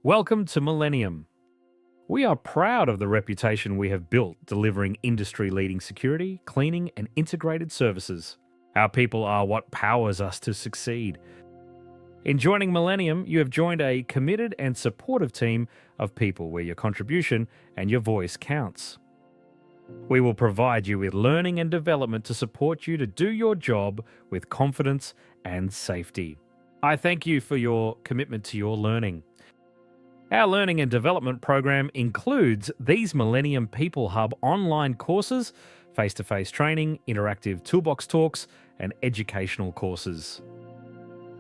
Welcome to Millennium. We are proud of the reputation we have built delivering industry-leading security, cleaning, and integrated services. Our people are what powers us to succeed. In joining Millennium, you have joined a committed and supportive team of people where your contribution and your voice counts. We will provide you with learning and development to support you to do your job with confidence and safety. I thank you for your commitment to your learning. Our learning and development program includes these Millennium People Hub online courses, face-to-face training, interactive toolbox talks, and educational courses.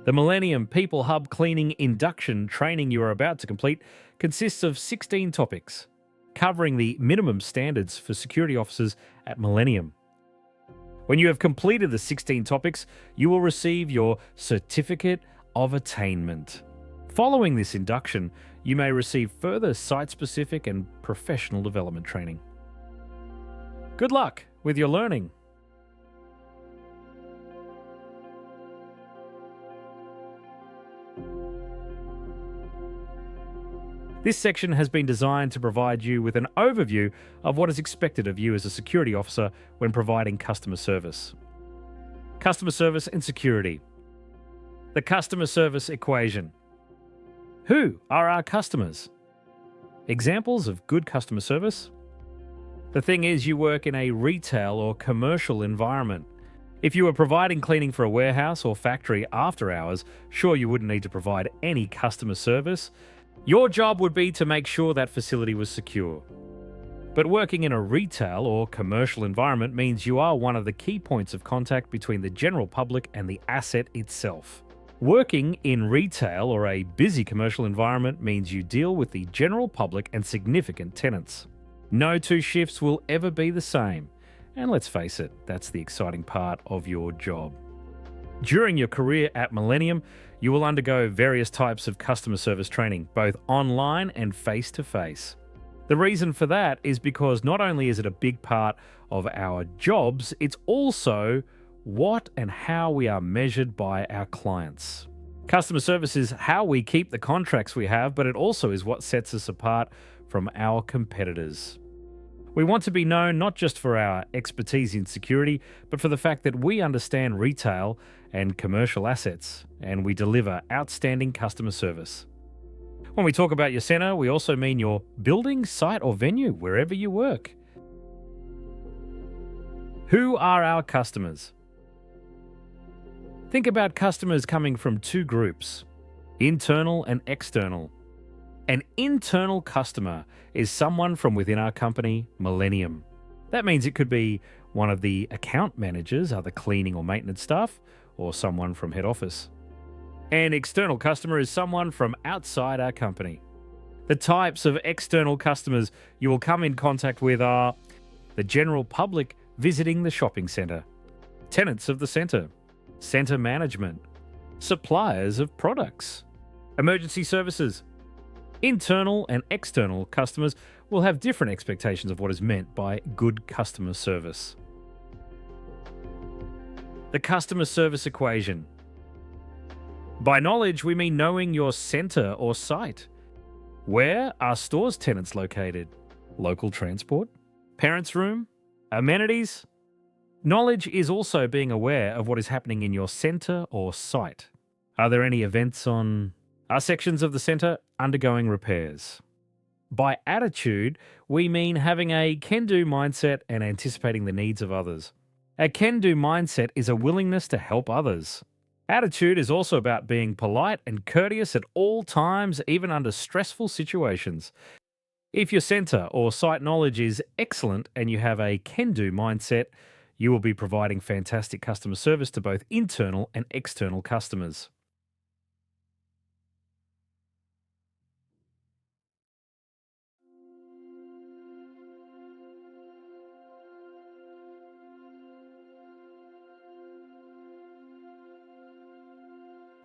The Millennium People Hub Cleaning Induction training you are about to complete consists of 16 topics, covering the minimum standards for security officers at Millennium. When you have completed the 16 topics, you will receive your Certificate of Attainment. Following this induction, you may receive further site-specific and professional development training. Good luck with your learning. This section has been designed to provide you with an overview of what is expected of you as a security officer when providing customer service. Customer service and security. The customer service equation. Who are our customers? Examples of good customer service? The thing is, you work in a retail or commercial environment. If you were providing cleaning for a warehouse or factory after hours, sure, you wouldn't need to provide any customer service. Your job would be to make sure that facility was secure. But working in a retail or commercial environment means you are one of the key points of contact between the general public and the asset itself. Working in retail or a busy commercial environment means you deal with the general public and significant tenants. No two shifts will ever be the same. And let's face it, that's the exciting part of your job. During your career at Millennium, you will undergo various types of customer service training, both online and face-to-face. The reason for that is because not only is it a big part of our jobs, it's also what and how we are measured by our clients. Customer service is how we keep the contracts we have, but it also is what sets us apart from our competitors. We want to be known not just for our expertise in security, but for the fact that we understand retail and commercial assets, and we deliver outstanding customer service. When we talk about your center, we also mean your building, site, or venue, wherever you work. Who are our customers? Think about customers coming from two groups, internal and external. An internal customer is someone from within our company, Millennium. That means it could be one of the account managers, other cleaning or maintenance staff, or someone from head office. An external customer is someone from outside our company. The types of external customers you will come in contact with are the general public visiting the shopping centre, tenants of the centre, centre management, suppliers of products, emergency services. Internal and external customers will have different expectations of what is meant by good customer service. The customer service equation. By knowledge, we mean knowing your centre or site. Where are stores tenants located? Local transport? Parents' room? Amenities? Knowledge is also being aware of what is happening in your centre or site. Are there any events on? Are sections of the centre undergoing repairs? By attitude, we mean having a can-do mindset and anticipating the needs of others. A can-do mindset is a willingness to help others. Attitude is also about being polite and courteous at all times, even under stressful situations. If your centre or site knowledge is excellent and you have a can-do mindset, you will be providing fantastic customer service to both internal and external customers.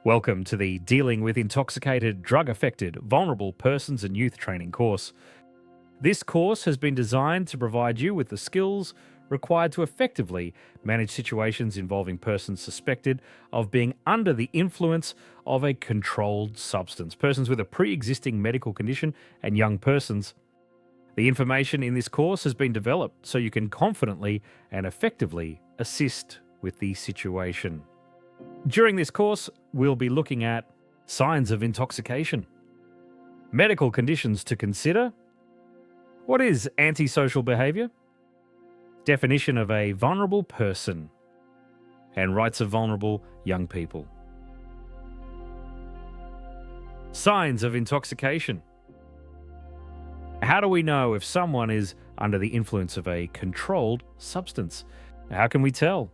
Welcome to the Dealing with Intoxicated, Drug-Affected, Vulnerable Persons and Youth training course. This course has been designed to provide you with the skills, required to effectively manage situations involving persons suspected of being under the influence of a controlled substance, persons with a pre-existing medical condition, and young persons. The information in this course has been developed so you can confidently and effectively assist with the situation. During this course, we'll be looking at signs of intoxication, medical conditions to consider, what is antisocial behavior, definition of a vulnerable person, and rights of vulnerable young people. Signs of intoxication. How do we know if someone is under the influence of a controlled substance? How can we tell?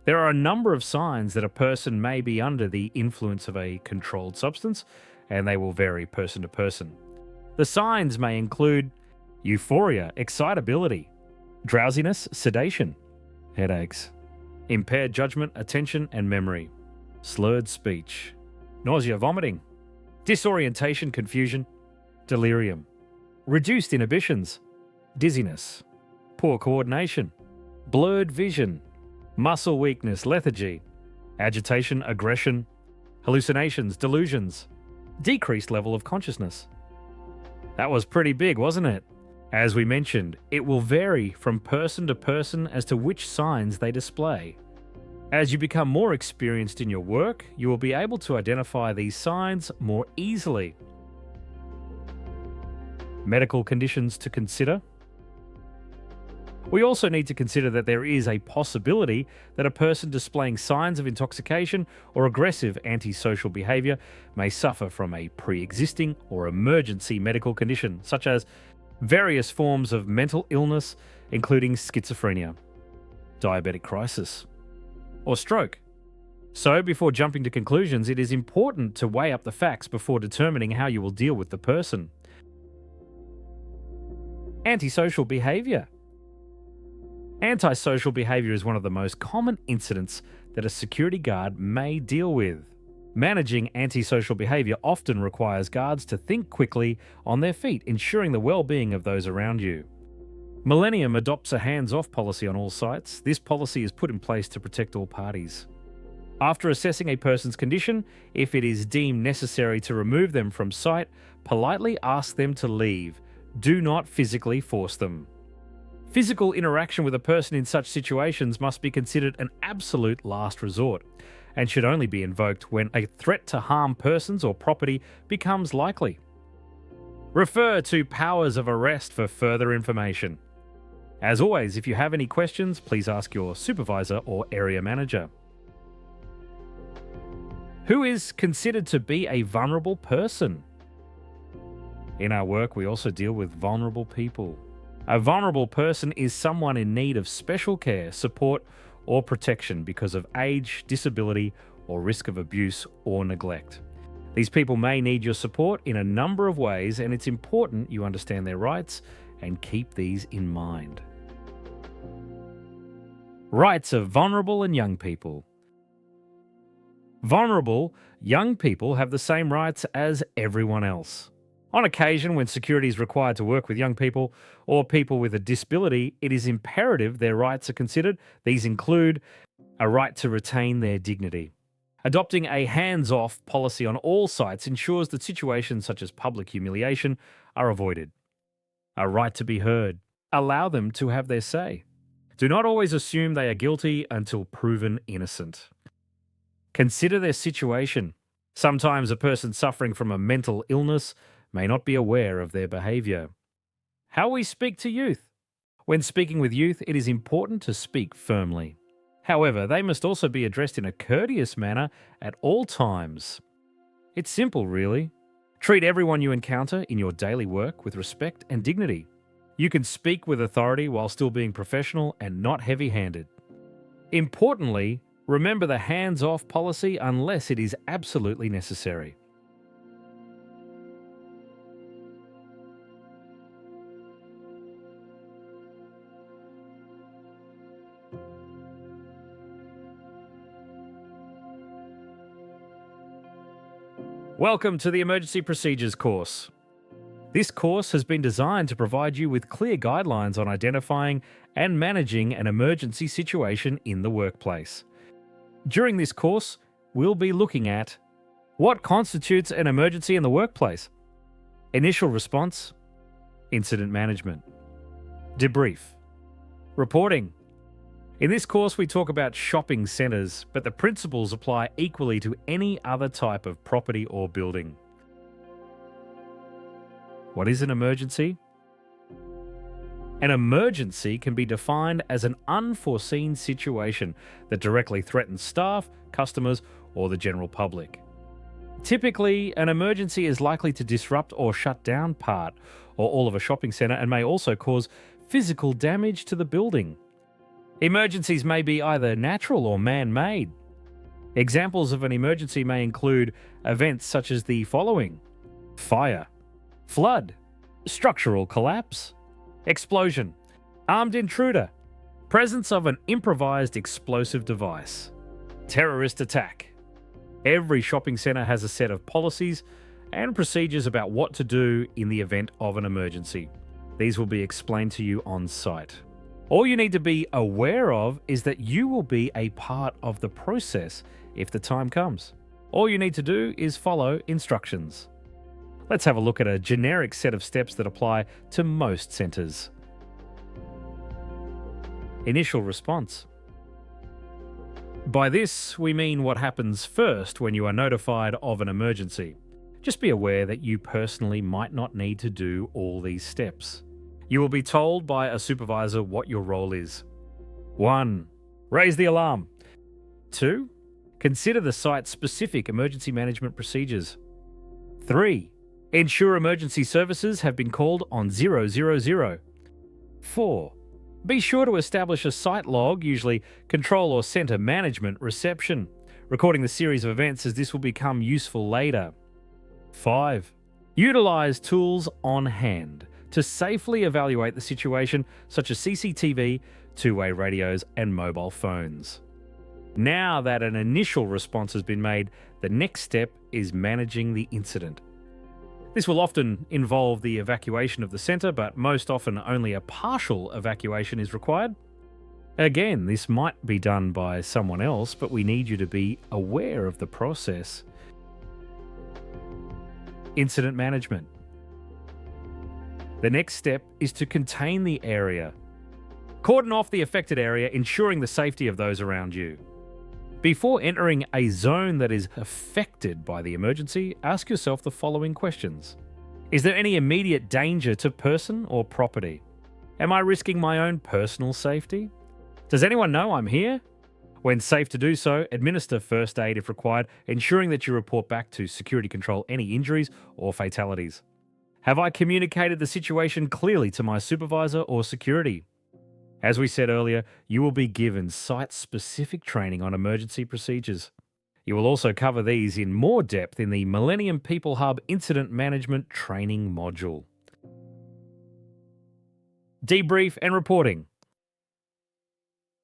There are a number of signs that a person may be under the influence of a controlled substance, and they will vary person to person. The signs may include euphoria, excitability, drowsiness, sedation, headaches, impaired judgment, attention and memory, slurred speech, nausea, vomiting, disorientation, confusion, delirium, reduced inhibitions, dizziness, poor coordination, blurred vision, muscle weakness, lethargy, agitation, aggression, hallucinations, delusions, decreased level of consciousness. That was pretty big, wasn't it? As we mentioned, it will vary from person to person as to which signs they display. As you become more experienced in your work, you will be able to identify these signs more easily. Medical conditions to consider. We also need to consider that there is a possibility that a person displaying signs of intoxication or aggressive antisocial behavior may suffer from a pre-existing or emergency medical condition, such as various forms of mental illness, including schizophrenia, diabetic crisis, or stroke. So, before jumping to conclusions, it is important to weigh up the facts before determining how you will deal with the person. Antisocial behavior. Antisocial behavior is one of the most common incidents that a security guard may deal with. Managing antisocial behavior often requires guards to think quickly on their feet, ensuring the well-being of those around you. Millennium adopts a hands-off policy on all sites. This policy is put in place to protect all parties. After assessing a person's condition, if it is deemed necessary to remove them from site, politely ask them to leave. Do not physically force them. Physical interaction with a person in such situations must be considered an absolute last resort and should only be invoked when a threat to harm persons or property becomes likely. Refer to powers of arrest for further information. As always, if you have any questions, please ask your supervisor or area manager. Who is considered to be a vulnerable person? In our work, we also deal with vulnerable people. A vulnerable person is someone in need of special care, support, or protection because of age, disability, or risk of abuse or neglect. These people may need your support in a number of ways, and it's important you understand their rights and keep these in mind. Rights of vulnerable and young people. Vulnerable young people have the same rights as everyone else. On occasion, when security is required to work with young people or people with a disability, it is imperative their rights are considered. These include a right to retain their dignity. Adopting a hands-off policy on all sites ensures that situations such as public humiliation are avoided. A right to be heard. Allow them to have their say. Do not always assume they are guilty until proven innocent. Consider their situation. Sometimes a person suffering from a mental illness may not be aware of their behavior. How we speak to youth. When speaking with youth, it is important to speak firmly. However, they must also be addressed in a courteous manner at all times. It's simple, really. Treat everyone you encounter in your daily work with respect and dignity. You can speak with authority while still being professional and not heavy-handed. Importantly, remember the hands-off policy unless it is absolutely necessary. Welcome to the Emergency Procedures course. This course has been designed to provide you with clear guidelines on identifying and managing an emergency situation in the workplace. During this course, we'll be looking at what constitutes an emergency in the workplace, initial response, incident management, debrief, reporting. In this course, we talk about shopping centres, but the principles apply equally to any other type of property or building. What is an emergency? An emergency can be defined as an unforeseen situation that directly threatens staff, customers, or the general public. Typically, an emergency is likely to disrupt or shut down part or all of a shopping centre and may also cause physical damage to the building. Emergencies may be either natural or man-made. Examples of an emergency may include events such as the following: fire, flood, structural collapse, explosion, armed intruder, presence of an improvised explosive device, terrorist attack. Every shopping centre has a set of policies and procedures about what to do in the event of an emergency. These will be explained to you on site. All you need to be aware of is that you will be a part of the process if the time comes. All you need to do is follow instructions. Let's have a look at a generic set of steps that apply to most centres. Initial response. By this, we mean what happens first when you are notified of an emergency. Just be aware that you personally might not need to do all these steps. You will be told by a supervisor what your role is. 1. Raise the alarm. 2. Consider the site-specific emergency management procedures. 3. Ensure emergency services have been called on 000. 4. Be sure to establish a site log, usually control or centre management reception, recording the series of events as this will become useful later. 5. Utilise tools on hand to safely evaluate the situation, such as CCTV, two-way radios, and mobile phones. Now that an initial response has been made, the next step is managing the incident. This will often involve the evacuation of the centre, but most often only a partial evacuation is required. Again, this might be done by someone else, but we need you to be aware of the process. Incident management. The next step is to contain the area. Cordon off the affected area, ensuring the safety of those around you. Before entering a zone that is affected by the emergency, ask yourself the following questions. Is there any immediate danger to person or property? Am I risking my own personal safety? Does anyone know I'm here? When safe to do so, administer first aid if required, ensuring that you report back to security control any injuries or fatalities. Have I communicated the situation clearly to my supervisor or security? As we said earlier, you will be given site-specific training on emergency procedures. You will also cover these in more depth in the Millennium People Hub Incident Management Training module. Debrief and reporting.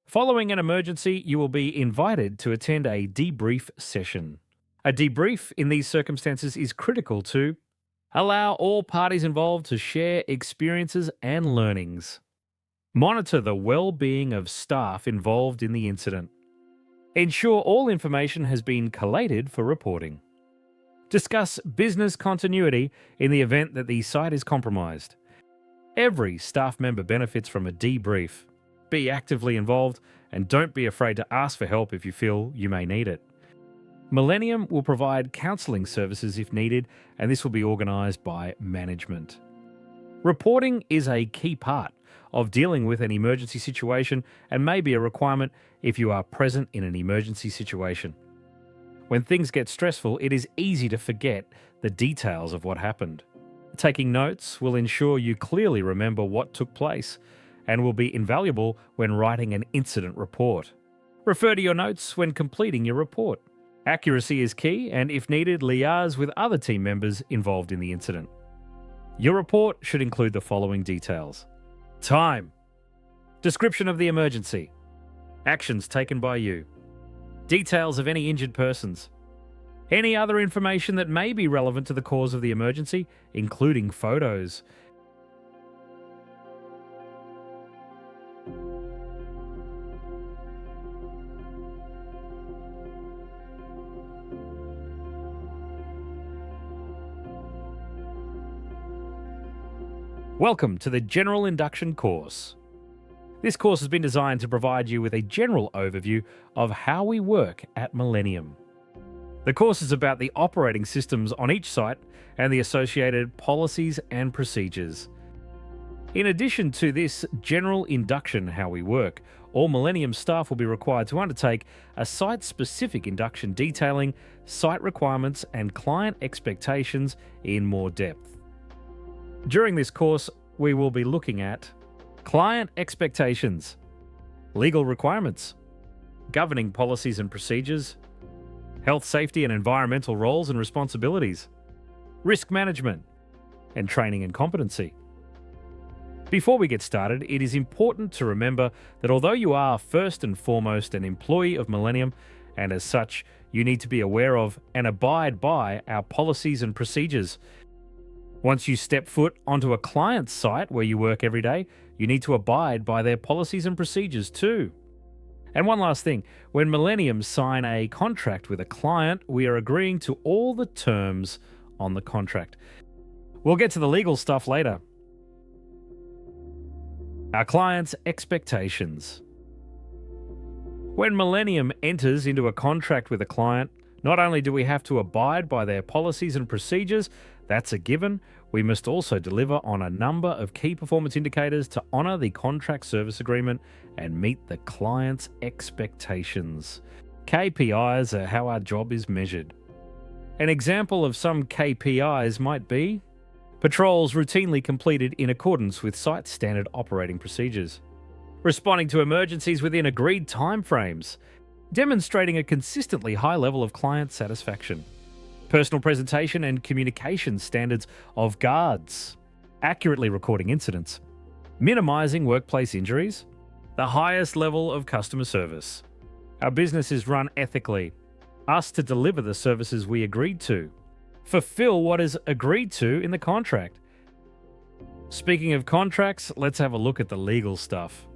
Following an emergency, you will be invited to attend a debrief session. A debrief in these circumstances is critical to allow all parties involved to share experiences and learnings. Monitor the well-being of staff involved in the incident. Ensure all information has been collated for reporting. Discuss business continuity in the event that the site is compromised. Every staff member benefits from a debrief. Be actively involved and don't be afraid to ask for help if you feel you may need it. Millennium will provide counselling services if needed, and this will be organised by management. Reporting is a key part of dealing with an emergency situation and may be a requirement if you are present in an emergency situation. When things get stressful, it is easy to forget the details of what happened. Taking notes will ensure you clearly remember what took place and will be invaluable when writing an incident report. Refer to your notes when completing your report. Accuracy is key, and if needed, liaise with other team members involved in the incident. Your report should include the following details. Time. Description of the emergency. Actions taken by you. Details of any injured persons. Any other information that may be relevant to the cause of the emergency, including photos. Welcome to the General Induction course. This course has been designed to provide you with a general overview of how we work at Millennium. The course is about the operating systems on each site and the associated policies and procedures. In addition to this general induction how we work, all Millennium staff will be required to undertake a site-specific induction detailing site requirements and client expectations in more depth. During this course, we will be looking at client expectations, legal requirements, governing policies and procedures, health, safety and environmental roles and responsibilities, risk management, and training and competency. Before we get started, it is important to remember that although you are first and foremost an employee of Millennium, and as such, you need to be aware of and abide by our policies and procedures. Once you step foot onto a client's site where you work every day, you need to abide by their policies and procedures too. And one last thing, when Millennium sign a contract with a client, we are agreeing to all the terms on the contract. We'll get to the legal stuff later. Our client's expectations. When Millennium enters into a contract with a client, not only do we have to abide by their policies and procedures, that's a given, we must also deliver on a number of key performance indicators to honour the contract service agreement and meet the client's expectations. KPIs are how our job is measured. An example of some KPIs might be patrols routinely completed in accordance with site standard operating procedures, responding to emergencies within agreed timeframes, demonstrating a consistently high level of client satisfaction, personal presentation and communication standards of guards, accurately recording incidents, minimizing workplace injuries, the highest level of customer service. Our business is run ethically, us to deliver the services we agreed to, fulfill what is agreed to in the contract. Speaking of contracts, let's have a look at the legal stuff.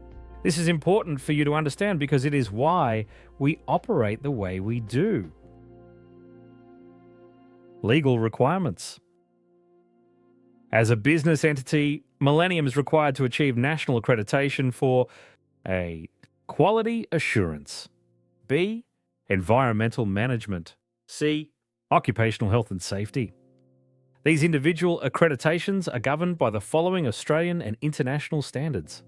This is important for you to understand because it is why we operate the way we do. Legal requirements. As a business entity, Millennium is required to achieve national accreditation for A. Quality assurance, B. Environmental management, C. Occupational health and safety. These individual accreditations are governed by the following Australian and international standards.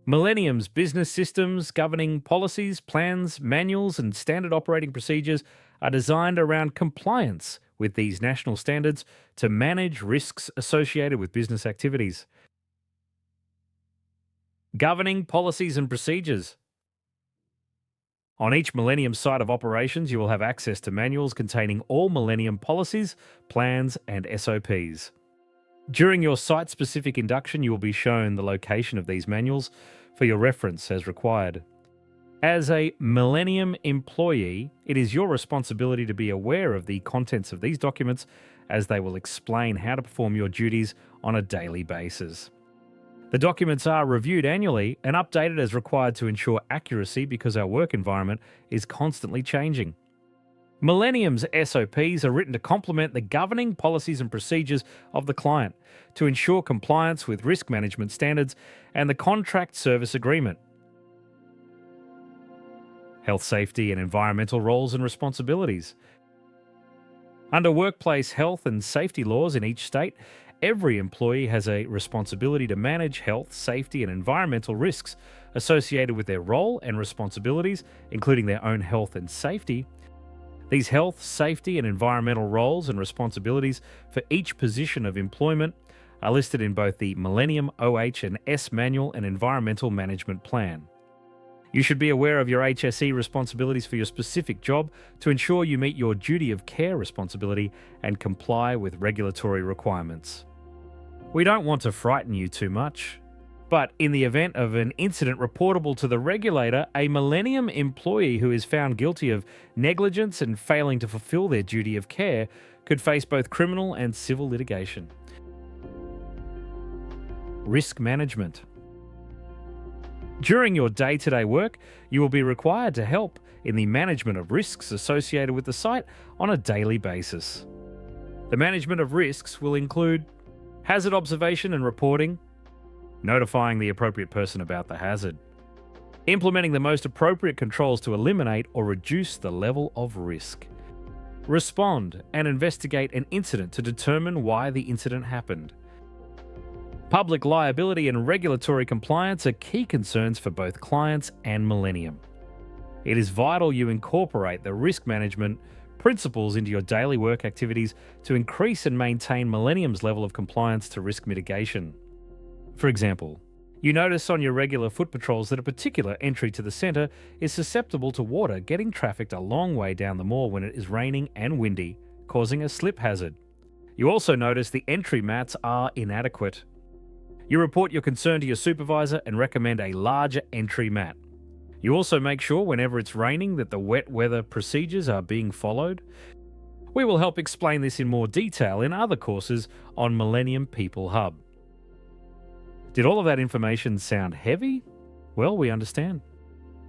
Millennium's business systems governing policies, plans, manuals, and standard operating procedures are designed around compliance with these national standards to manage risks associated with business activities. Governing policies and procedures. On each Millennium site of operations, you will have access to manuals containing all Millennium policies, plans, and SOPs. During your site-specific induction, you will be shown the location of these manuals for your reference as required. As a Millennium employee, it is your responsibility to be aware of the contents of these documents as they will explain how to perform your duties on a daily basis. The documents are reviewed annually and updated as required to ensure accuracy because our work environment is constantly changing. Millennium's SOPs are written to complement the governing policies and procedures of the client to ensure compliance with risk management standards and the contract service agreement. Health, safety, and environmental roles and responsibilities. Under workplace health and safety laws in each state, every employee has a responsibility to manage health, safety, and environmental risks associated with their role and responsibilities, including their own health and safety. These health, safety, and environmental roles and responsibilities for each position of employment are listed in both the Millennium OH and S Manual and Environmental Management Plan. You should be aware of your HSE responsibilities for your specific job to ensure you meet your duty of care responsibility and comply with regulatory requirements. We don't want to frighten you too much. But in the event of an incident reportable to the regulator, a Millennium employee who is found guilty of negligence and failing to fulfill their duty of care could face both criminal and civil litigation. Risk management. During your day-to-day work, you will be required to help in the management of risks associated with the site on a daily basis. The management of risks will include hazard observation and reporting, notifying the appropriate person about the hazard, implementing the most appropriate controls to eliminate or reduce the level of risk, respond and investigate an incident to determine why the incident happened. Public liability and regulatory compliance are key concerns for both clients and Millennium. It is vital you incorporate the risk management principles into your daily work activities to increase and maintain Millennium's level of compliance to risk mitigation. For example, you notice on your regular foot patrols that a particular entry to the centre is susceptible to water getting trafficked a long way down the mall when it is raining and windy, causing a slip hazard. You also notice the entry mats are inadequate. You report your concern to your supervisor and recommend a larger entry mat. You also make sure whenever it's raining that the wet weather procedures are being followed. We will help explain this in more detail in other courses on Millennium People Hub. Did all of that information sound heavy? Well, we understand.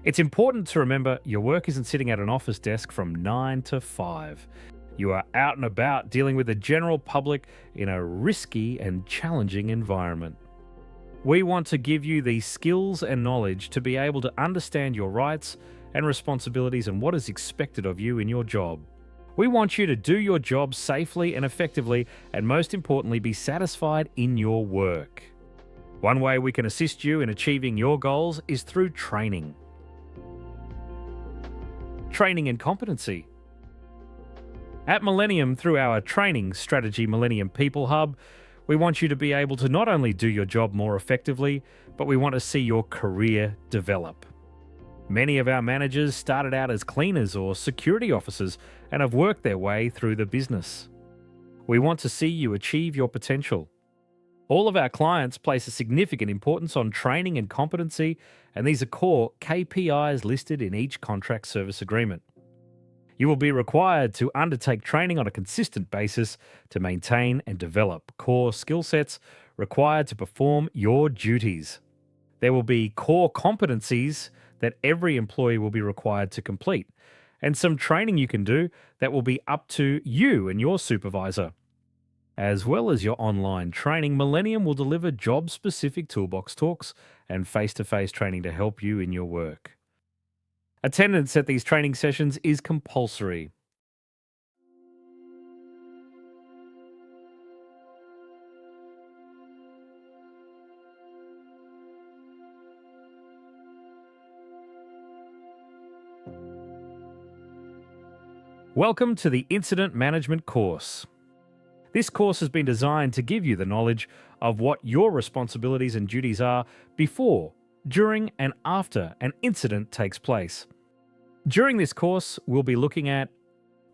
It's important to remember your work isn't sitting at an office desk from 9 to 5. You are out and about dealing with the general public in a risky and challenging environment. We want to give you the skills and knowledge to be able to understand your rights and responsibilities and what is expected of you in your job. We want you to do your job safely and effectively, and most importantly, be satisfied in your work. One way we can assist you in achieving your goals is through training. Training and competency. At Millennium, through our training strategy, Millennium People Hub, we want you to be able to not only do your job more effectively, but we want to see your career develop. Many of our managers started out as cleaners or security officers and have worked their way through the business. We want to see you achieve your potential. All of our clients place a significant importance on training and competency, and these are core KPIs listed in each contract service agreement. You will be required to undertake training on a consistent basis to maintain and develop core skill sets required to perform your duties. There will be core competencies that every employee will be required to complete, and some training you can do that will be up to you and your supervisor. As well as your online training, Millennium will deliver job-specific toolbox talks and face-to-face training to help you in your work. Attendance at these training sessions is compulsory. Welcome to the Incident Management course. This course has been designed to give you the knowledge of what your responsibilities and duties are before, during, and after an incident takes place. During this course, we'll be looking at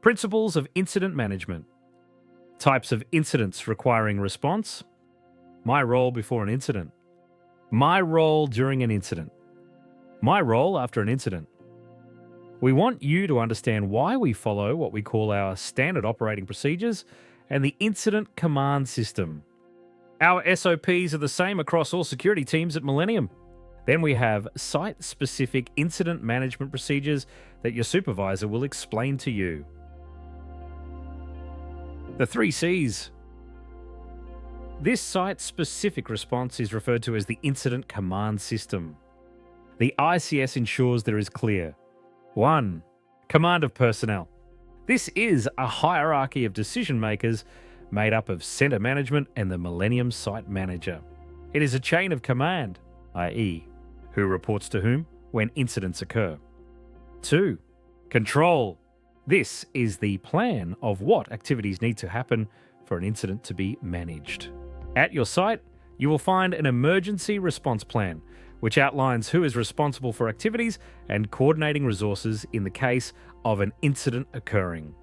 principles of incident management, types of incidents requiring response, my role before an incident, my role during an incident, my role after an incident. We want you to understand why we follow what we call our standard operating procedures and the incident command system. Our SOPs are the same across all security teams at Millennium. Then we have site-specific incident management procedures that your supervisor will explain to you. The 3 C's. This site-specific response is referred to as the incident command system. The ICS ensures there is clear 1. Command of personnel. This is a hierarchy of decision makers made up of center management and the Millennium site manager. It is a chain of command, i.e., who reports to whom when incidents occur. 2. Control. This is the plan of what activities need to happen for an incident to be managed. At your site, you will find an emergency response plan, which outlines who is responsible for activities and coordinating resources in the case of an incident occurring.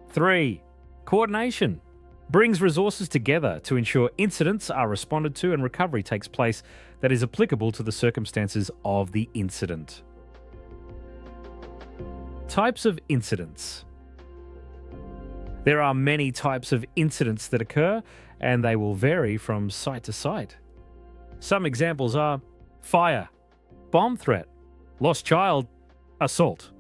3. Coordination brings resources together to ensure incidents are responded to and recovery takes place that is applicable to the circumstances of the incident. Types of incidents. There are many types of incidents that occur, and they will vary from site to site. Some examples are fire, bomb threat, lost child, assault.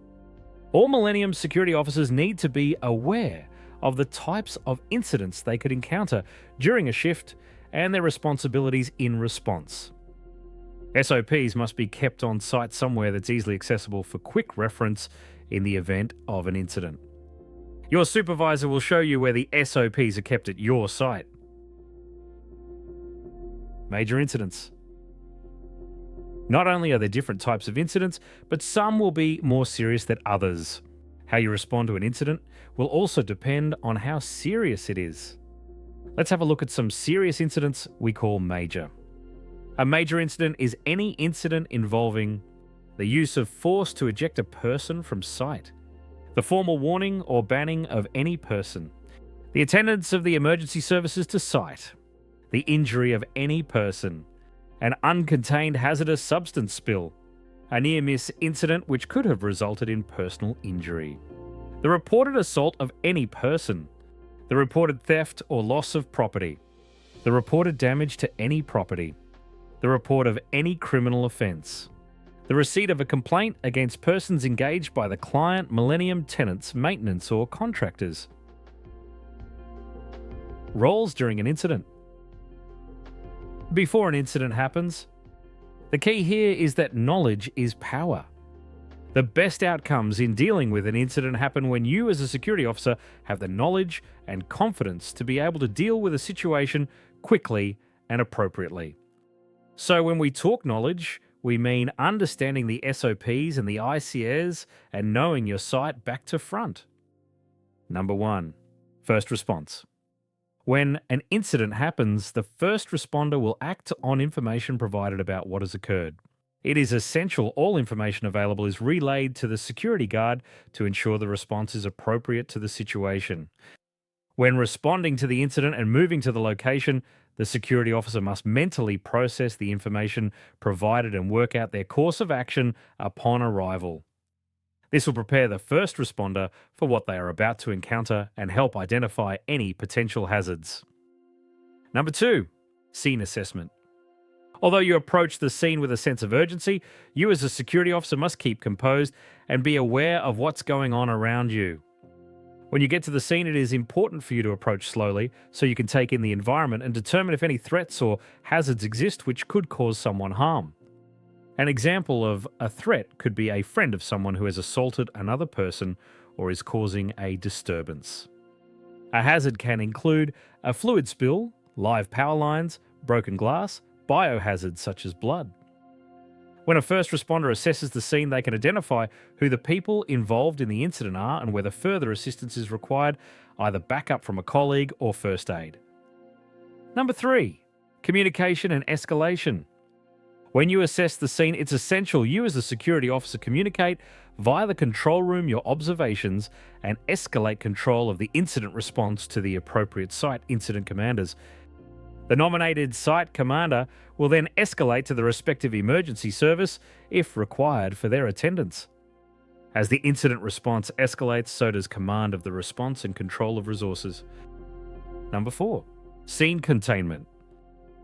All Millennium security officers need to be aware of the types of incidents they could encounter during a shift and their responsibilities in response. SOPs must be kept on site somewhere that's easily accessible for quick reference in the event of an incident. Your supervisor will show you where the SOPs are kept at your site. Major incidents. Not only are there different types of incidents, but some will be more serious than others. How you respond to an incident will also depend on how serious it is. Let's have a look at some serious incidents we call major. A major incident is any incident involving the use of force to eject a person from site, the formal warning or banning of any person, the attendance of the emergency services to site, the injury of any person, an uncontained hazardous substance spill, a near-miss incident which could have resulted in personal injury, the reported assault of any person, the reported theft or loss of property, the reported damage to any property, the report of any criminal offence, the receipt of a complaint against persons engaged by the client, Millennium tenants, maintenance or contractors. Roles during an incident. Before an incident happens, the key here is that knowledge is power. The best outcomes in dealing with an incident happen when you as a security officer have the knowledge and confidence to be able to deal with a situation quickly and appropriately. So when we talk knowledge, we mean understanding the SOPs and the ICS and knowing your site back to front. Number 1, first response. When an incident happens, the first responder will act on information provided about what has occurred. It is essential all information available is relayed to the security guard to ensure the response is appropriate to the situation. When responding to the incident and moving to the location, the security officer must mentally process the information provided and work out their course of action upon arrival. This will prepare the first responder for what they are about to encounter and help identify any potential hazards. Number 2, scene assessment. Although you approach the scene with a sense of urgency, you as a security officer must keep composed and be aware of what's going on around you. When you get to the scene, it is important for you to approach slowly so you can take in the environment and determine if any threats or hazards exist which could cause someone harm. An example of a threat could be a friend of someone who has assaulted another person or is causing a disturbance. A hazard can include a fluid spill, live power lines, broken glass, biohazards such as blood. When a first responder assesses the scene, they can identify who the people involved in the incident are and whether further assistance is required, either backup from a colleague or first aid. Number 3, communication and escalation. When you assess the scene, it's essential you as a security officer communicate via the control room your observations and escalate control of the incident response to the appropriate site incident commanders. The nominated site commander will then escalate to the respective emergency service if required for their attendance. As the incident response escalates, so does command of the response and control of resources. Number 4, scene containment.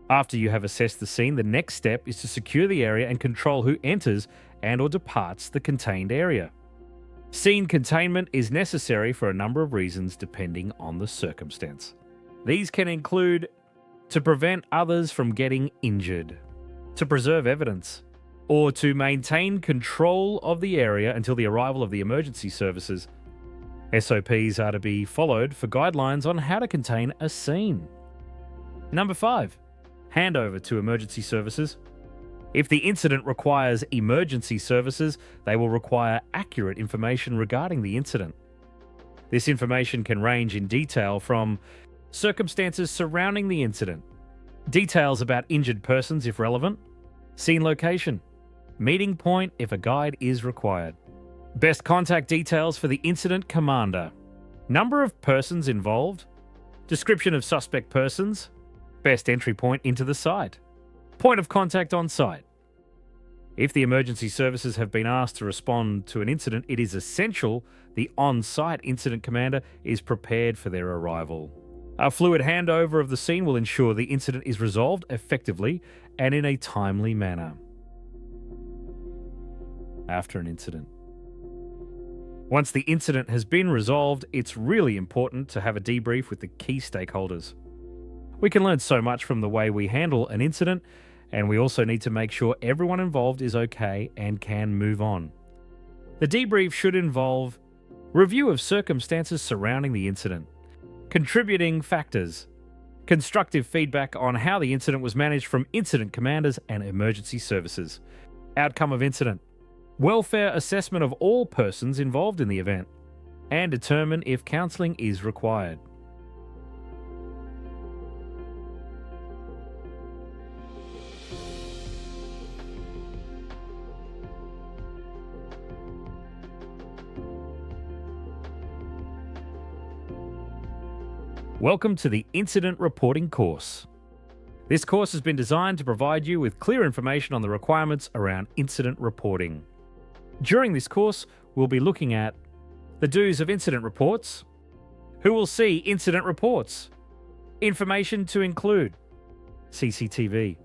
After you have assessed the scene, the next step is to secure the area and control who enters and/or departs the contained area. Scene containment is necessary for a number of reasons depending on the circumstance. These can include to prevent others from getting injured, to preserve evidence, or to maintain control of the area until the arrival of the emergency services. SOPs are to be followed for guidelines on how to contain a scene. Number 5, handover to emergency services. If the incident requires emergency services, they will require accurate information regarding the incident. This information can range in detail from circumstances surrounding the incident, details about injured persons if relevant, scene location, meeting point if a guide is required, best contact details for the incident commander, number of persons involved, description of suspect persons, best entry point into the site, Point of contact on site. If the emergency services have been asked to respond to an incident, it is essential the on-site incident commander is prepared for their arrival. A fluid handover of the scene will ensure the incident is resolved effectively and in a timely manner. After an incident. Once the incident has been resolved, it's really important to have a debrief with the key stakeholders. We can learn so much from the way we handle an incident, and we also need to make sure everyone involved is okay and can move on. The debrief should involve review of circumstances surrounding the incident, contributing factors, constructive feedback on how the incident was managed from incident commanders and emergency services, outcome of incident, welfare assessment of all persons involved in the event, and determine if counselling is required. Welcome to the Incident Reporting course. This course has been designed to provide you with clear information on the requirements around incident reporting. During this course, we'll be looking at the do's of incident reports, who will see incident reports, information to include, CCTV,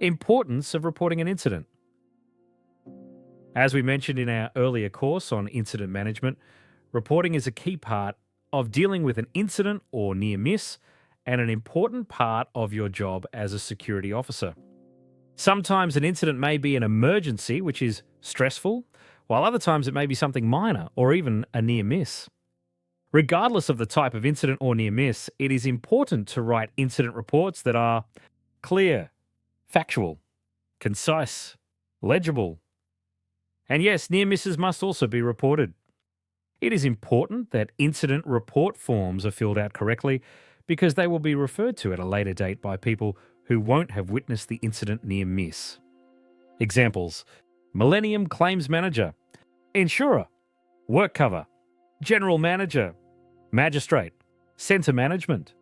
importance of reporting an incident. As we mentioned in our earlier course on incident management, reporting is a key part of dealing with an incident or near miss and an important part of your job as a security officer. Sometimes an incident may be an emergency, which is stressful, while other times it may be something minor or even a near miss. Regardless of the type of incident or near miss, it is important to write incident reports that are clear, factual, concise, legible. And yes, near misses must also be reported. It is important that incident report forms are filled out correctly because they will be referred to at a later date by people who won't have witnessed the incident near miss. Examples: Millennium Claims Manager, Insurer, Work Cover, General Manager, Magistrate, Centre Management.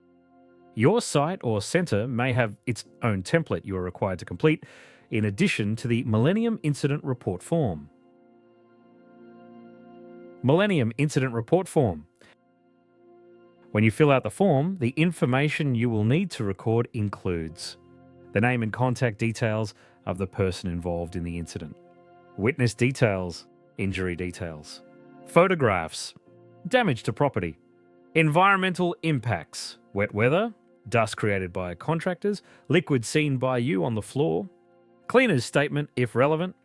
Your site or centre may have its own template you are required to complete in addition to the Millennium Incident Report form. Millennium Incident Report form. When you fill out the form, the information you will need to record includes the name and contact details of the person involved in the incident, witness details, injury details, photographs, damage to property, environmental impacts, wet weather, dust created by contractors, liquid seen by you on the floor, cleaner's statement if relevant.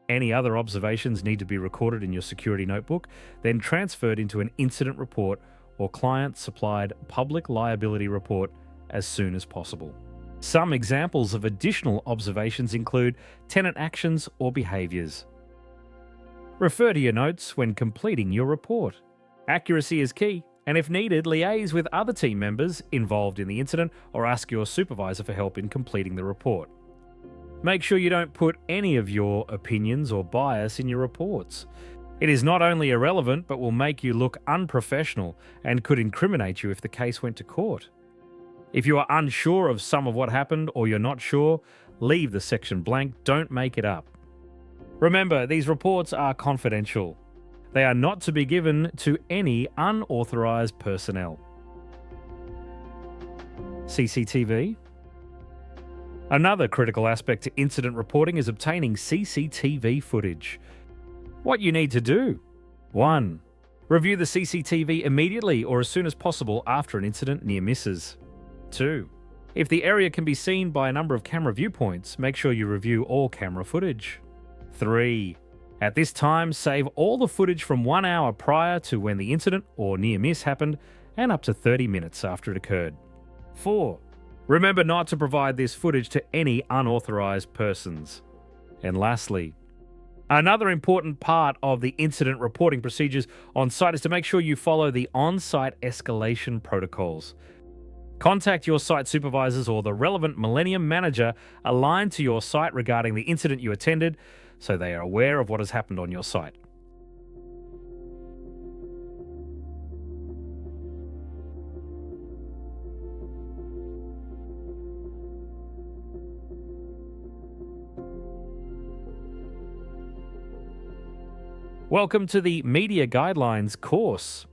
Any other observations need to be recorded in your security notebook, then transferred into an incident report or client-supplied public liability report as soon as possible. Some examples of additional observations include tenant actions or behaviours. Refer to your notes when completing your report. Accuracy is key, and if needed, liaise with other team members involved in the incident or ask your supervisor for help in completing the report. Make sure you don't put any of your opinions or bias in your reports. It is not only irrelevant, but will make you look unprofessional and could incriminate you if the case went to court. If you are unsure of some of what happened or you're not sure, leave the section blank, don't make it up. Remember, these reports are confidential. They are not to be given to any unauthorized personnel. CCTV. Another critical aspect to incident reporting is obtaining CCTV footage. What you need to do: 1. Review the CCTV immediately or as soon as possible after an incident near misses. 2. If the area can be seen by a number of camera viewpoints, make sure you review all camera footage. 3. At this time, save all the footage from 1 hour prior to when the incident or near miss happened and up to 30 minutes after it occurred. 4. Remember not to provide this footage to any unauthorized persons. And lastly, another important part of the incident reporting procedures on site is to make sure you follow the on-site escalation protocols. Contact your site supervisors or the relevant Millennium Manager aligned to your site regarding the incident you attended so they are aware of what has happened on your site. Welcome to the Media Guidelines course.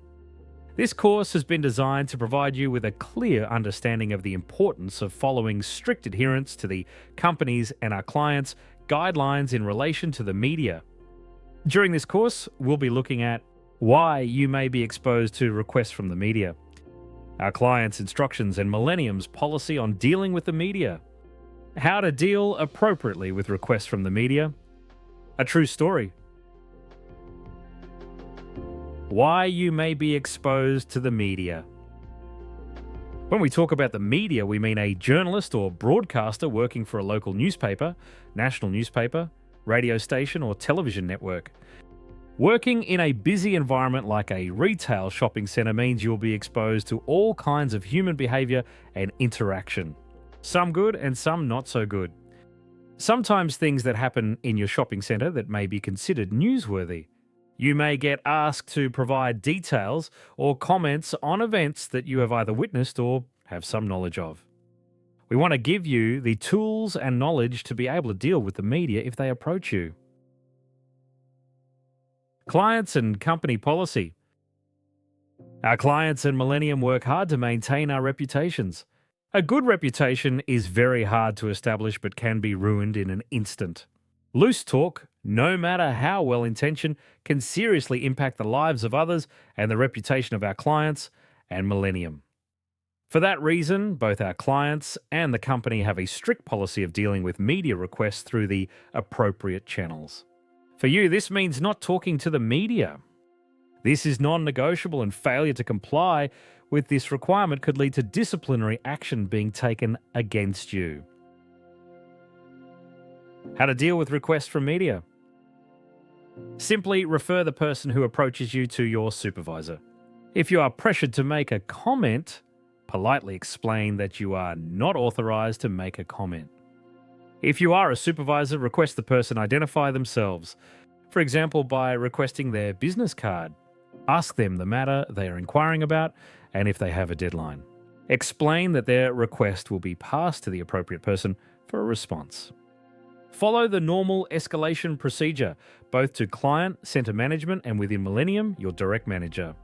This course has been designed to provide you with a clear understanding of the importance of following strict adherence to the company's and our clients' guidelines in relation to the media. During this course, we'll be looking at why you may be exposed to requests from the media, our clients' instructions and Millennium's policy on dealing with the media, how to deal appropriately with requests from the media, a true story, why you may be exposed to the media. When we talk about the media, we mean a journalist or broadcaster working for a local newspaper, national newspaper, radio station, or television network. Working in a busy environment like a retail shopping centre means you'll be exposed to all kinds of human behaviour and interaction. Some good and some not so good. Sometimes things that happen in your shopping centre that may be considered newsworthy. You may get asked to provide details or comments on events that you have either witnessed or have some knowledge of. We want to give you the tools and knowledge to be able to deal with the media if they approach you. Clients and company policy. Our clients and Millennium work hard to maintain our reputations. A good reputation is very hard to establish but can be ruined in an instant. Loose talk, no matter how well-intentioned, can seriously impact the lives of others and the reputation of our clients and Millennium. For that reason, both our clients and the company have a strict policy of dealing with media requests through the appropriate channels. For you, this means not talking to the media. This is non-negotiable, and failure to comply with this requirement could lead to disciplinary action being taken against you. How to deal with requests from media. Simply refer the person who approaches you to your supervisor. If you are pressured to make a comment, politely explain that you are not authorized to make a comment. If you are a supervisor, request the person identify themselves. For example, by requesting their business card. Ask them the matter they are inquiring about and if they have a deadline. Explain that their request will be passed to the appropriate person for a response. Follow the normal escalation procedure, both to client, center management, and within Millennium, your direct manager.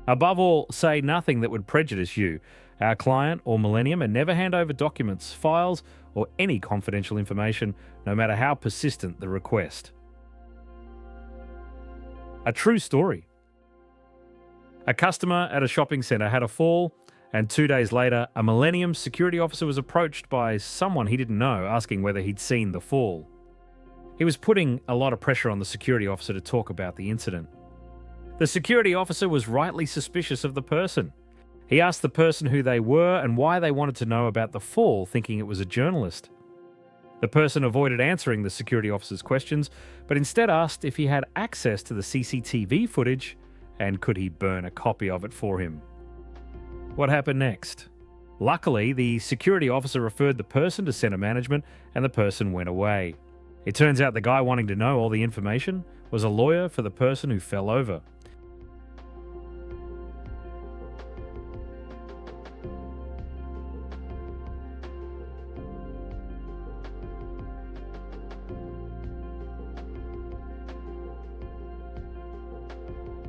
Above all, say nothing that would prejudice you, our client, or Millennium, and never hand over documents, files, or any confidential information, no matter how persistent the request. A true story. A customer at a shopping center had a fall, and 2 days later, a Millennium security officer was approached by someone he didn't know, asking whether he'd seen the fall. He was putting a lot of pressure on the security officer to talk about the incident. The security officer was rightly suspicious of the person. He asked the person who they were and why they wanted to know about the fall, thinking it was a journalist. The person avoided answering the security officer's questions, but instead asked if he had access to the CCTV footage and could he burn a copy of it for him. What happened next? Luckily, the security officer referred the person to center management and the person went away. It turns out the guy wanting to know all the information was a lawyer for the person who fell over.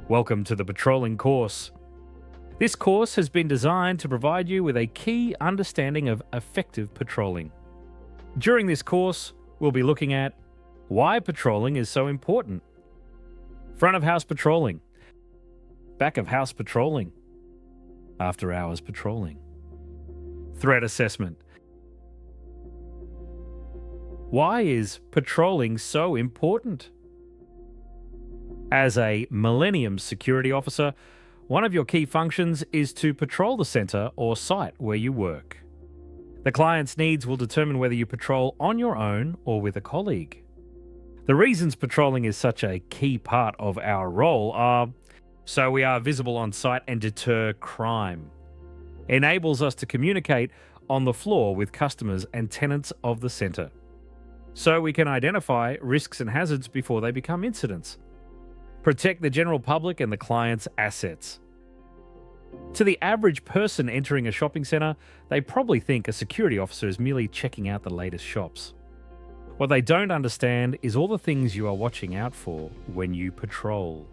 Welcome to the patrolling course. This course has been designed to provide you with a key understanding of effective patrolling. During this course, we'll be looking at why patrolling is so important, front of house patrolling, back of house patrolling, after hours patrolling, threat assessment. Why is patrolling so important? As a Millennium security officer, one of your key functions is to patrol the center or site where you work. The client's needs will determine whether you patrol on your own or with a colleague. The reasons patrolling is such a key part of our role are so we are visible on site and deter crime, enables us to communicate on the floor with customers and tenants of the center, so we can identify risks and hazards before they become incidents, protect the general public and the client's assets. To the average person entering a shopping center, they probably think a security officer is merely checking out the latest shops. What they don't understand is all the things you are watching out for when you patrol.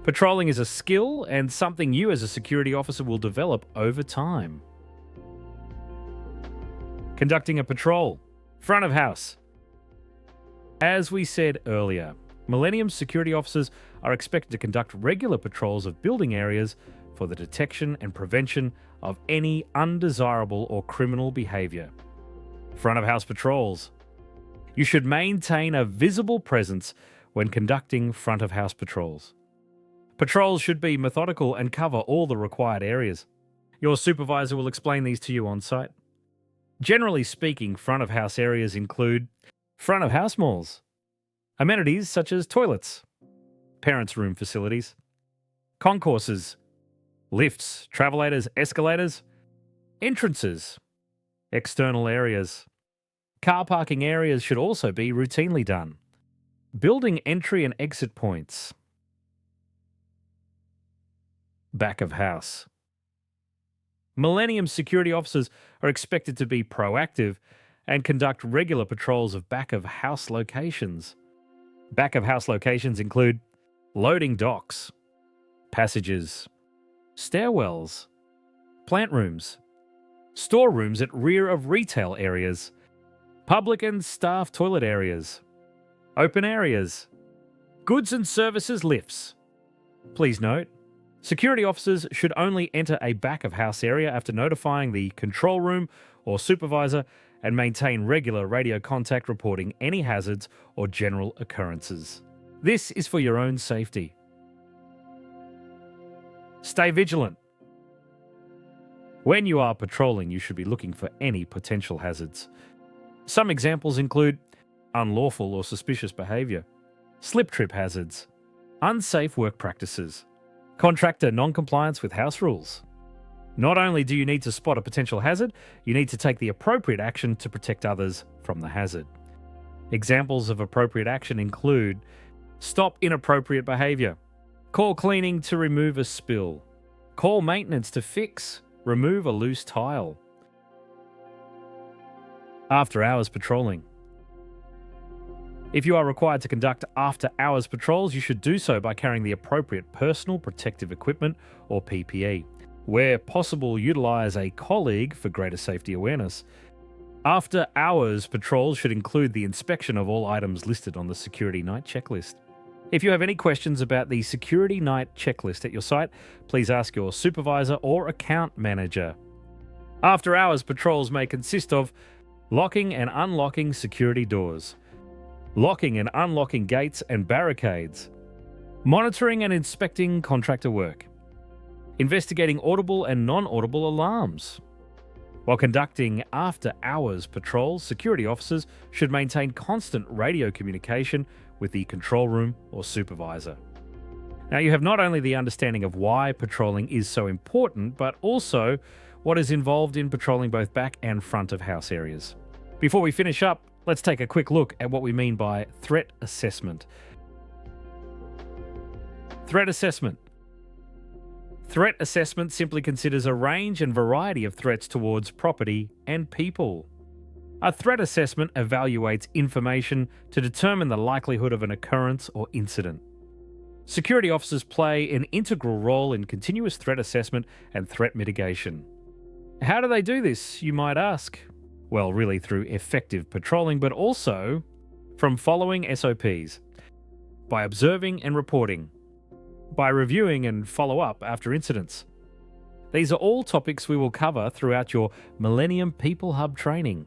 Patrolling is a skill and something you as a security officer will develop over time. Conducting a patrol. Front of house. As we said earlier, Millennium security officers are expected to conduct regular patrols of building areas for the detection and prevention of any undesirable or criminal behavior. Front of house patrols. You should maintain a visible presence when conducting front of house patrols. Patrols should be methodical and cover all the required areas. Your supervisor will explain these to you on site. Generally speaking, front of house areas include front of house malls, amenities such as toilets, parents' room facilities, concourses, lifts, travelators, escalators, entrances, external areas. Car parking areas should also be routinely done. Building entry and exit points. Back of house. Millennium security officers are expected to be proactive and conduct regular patrols of back of house locations. Back of house locations include loading docks, passages, stairwells, plant rooms, storerooms at rear of retail areas, public and staff toilet areas, open areas, goods and services lifts. Please note, security officers should only enter a back of house area after notifying the control room or supervisor and maintain regular radio contact reporting any hazards or general occurrences. This is for your own safety. Stay vigilant. When you are patrolling, you should be looking for any potential hazards. Some examples include unlawful or suspicious behaviour, slip trip hazards, unsafe work practices, contractor non-compliance with house rules. Not only do you need to spot a potential hazard, you need to take the appropriate action to protect others from the hazard. Examples of appropriate action include stop inappropriate behaviour, call cleaning to remove a spill, call maintenance to fix, remove a loose tile. After hours patrolling. If you are required to conduct after-hours patrols, you should do so by carrying the appropriate personal protective equipment or PPE. Where possible, utilize a colleague for greater safety awareness. After-hours patrols should include the inspection of all items listed on the Security Night checklist. If you have any questions about the Security Night checklist at your site, please ask your supervisor or account manager. After-hours patrols may consist of locking and unlocking security doors, locking and unlocking gates and barricades, monitoring and inspecting contractor work, investigating audible and non-audible alarms. While conducting after-hours patrols, security officers should maintain constant radio communication with the control room or supervisor. Now, you have not only the understanding of why patrolling is so important, but also what is involved in patrolling both back and front of house areas. Before we finish up, let's take a quick look at what we mean by threat assessment. Threat assessment. Threat assessment simply considers a range and variety of threats towards property and people. A threat assessment evaluates information to determine the likelihood of an occurrence or incident. Security officers play an integral role in continuous threat assessment and threat mitigation. How do they do this, you might ask? Well, really through effective patrolling, but also from following SOPs, by observing and reporting, by reviewing and follow up after incidents. These are all topics we will cover throughout your Millennium People Hub training.